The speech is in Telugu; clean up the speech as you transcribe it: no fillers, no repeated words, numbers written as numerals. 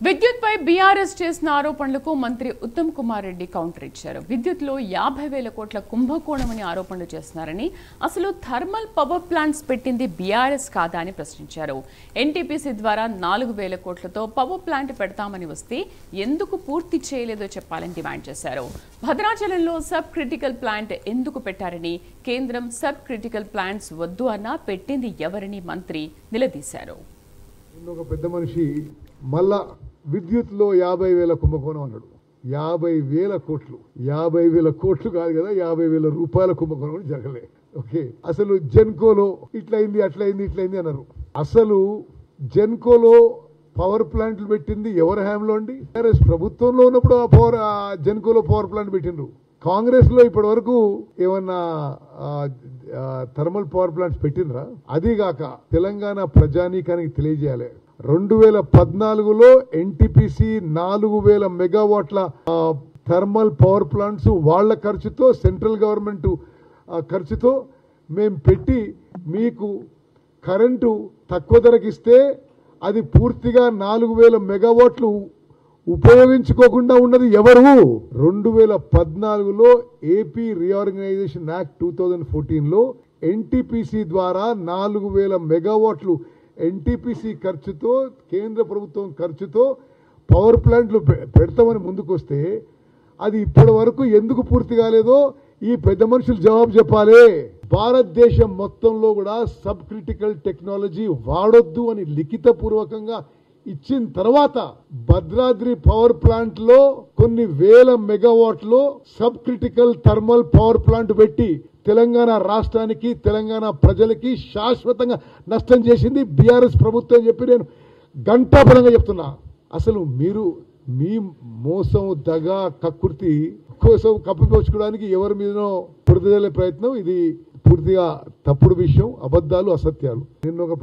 విద్యుత్పై బీఆర్ఎస్ చేసిన ఆరోపణలకు మంత్రి ఉత్తమ్ కుమార్ రెడ్డి కౌంటర్ ఇచ్చారు. విద్యుత్లో 50,000 కోట్ల కుంభకోణమని ఆరోపణలు చేస్తున్నారని, అసలు థర్మల్ పవర్ ప్లాంట్స్ పెట్టింది బీఆర్ఎస్ కాదా అని ప్రశ్నించారు. ఎన్టీపీసీ ద్వారా 4,000 కోట్లతో పవర్ ప్లాంట్ పెడతామని వస్తే ఎందుకు పూర్తి చేయలేదో చెప్పాలని డిమాండ్ చేశారు. భద్రాచలంలో సబ్ క్రిటికల్ ప్లాంట్ ఎందుకు పెట్టారని, కేంద్రం సబ్ క్రిటికల్ ప్లాంట్స్ వద్దు అన్నా పెట్టింది ఎవరని మంత్రి నిలదీశారు. మళ్ళా విద్యుత్లో 50,000 కుంభకోణం అన్నాడు. 50,000 కోట్లు 50,000 కోట్లు కాదు కదా, 50,000 రూపాయల కుంభకోణం జరగలే. ఓకే, అసలు జెన్కోలో ఇట్లయింది ఇట్లయింది అన్నారు. అసలు జెన్కోలో పవర్ ప్లాంట్లు పెట్టింది ఎవరి హ్యాంలో అండి? ప్రభుత్వంలో ఉన్నప్పుడు ఆ జెన్కోలో పవర్ ప్లాంట్ పెట్టిండ్రు. కాంగ్రెస్ లో ఇప్పటి వరకు ఏమన్నా థర్మల్ పవర్ ప్లాంట్స్ పెట్టిండ్రా? అదిగాక తెలంగాణ ప్రజానీకానికి తెలియజేయాలి, 2014లో ఎన్టీపీసీ 4,000 మెగావాట్ల థర్మల్ పవర్ ప్లాంట్స్ వాళ్ల ఖర్చుతో, సెంట్రల్ గవర్నమెంట్ ఖర్చుతో మేము పెట్టి మీకు కరెంటు తక్కువ ధరకిస్తే అది పూర్తిగా 4,000 మెగావాట్లు ఉపయోగించుకోకుండా ఉన్నది ఎవరు? 2014లో ఏపీ రీఆర్గనైజేషన్ యాక్ట్ 2014లో ఎన్టీపీసీ ద్వారా 4,000 మెగావాట్లు ఎన్టీపీసీ ఖర్చుతో, కేంద్ర ప్రభుత్వం ఖర్చుతో పవర్ ప్లాంట్లు పెడతామని ముందుకొస్తే అది ఇప్పటి వరకు ఎందుకు పూర్తి కాలేదో ఈ పెద్ద మనుషులు జవాబు చెప్పాలి. భారతదేశం మొత్తంలో కూడా సబ్ క్రిటికల్ టెక్నాలజీ వాడొద్దు అని లిఖిత పూర్వకంగా ఇచ్చిన తర్వాత భద్రాద్రి పవర్ ప్లాంట్ లో కొన్ని వేల మెగావాట్లు sub critical thermal power plant పెట్టి తెలంగాణ రాష్ట్రానికి, తెలంగాణ ప్రజలకి శాశ్వతంగా నష్టం చేసింది బీఆర్ఎస్ ప్రభుత్వం అని చెప్పి నేను ఘంటాపరంగా చెప్తున్నా. అసలు మీరు మీ మోసం, దగ, కక్కుర్తి కోసం కప్పిపోచుకోవడానికి ఎవరి మీదనో బురద జల్లే ప్రయత్నం, ఇది పూర్తిగా తప్పుడు విషయం, అబద్ధాలు, అసత్యాలు. నిన్న ఒక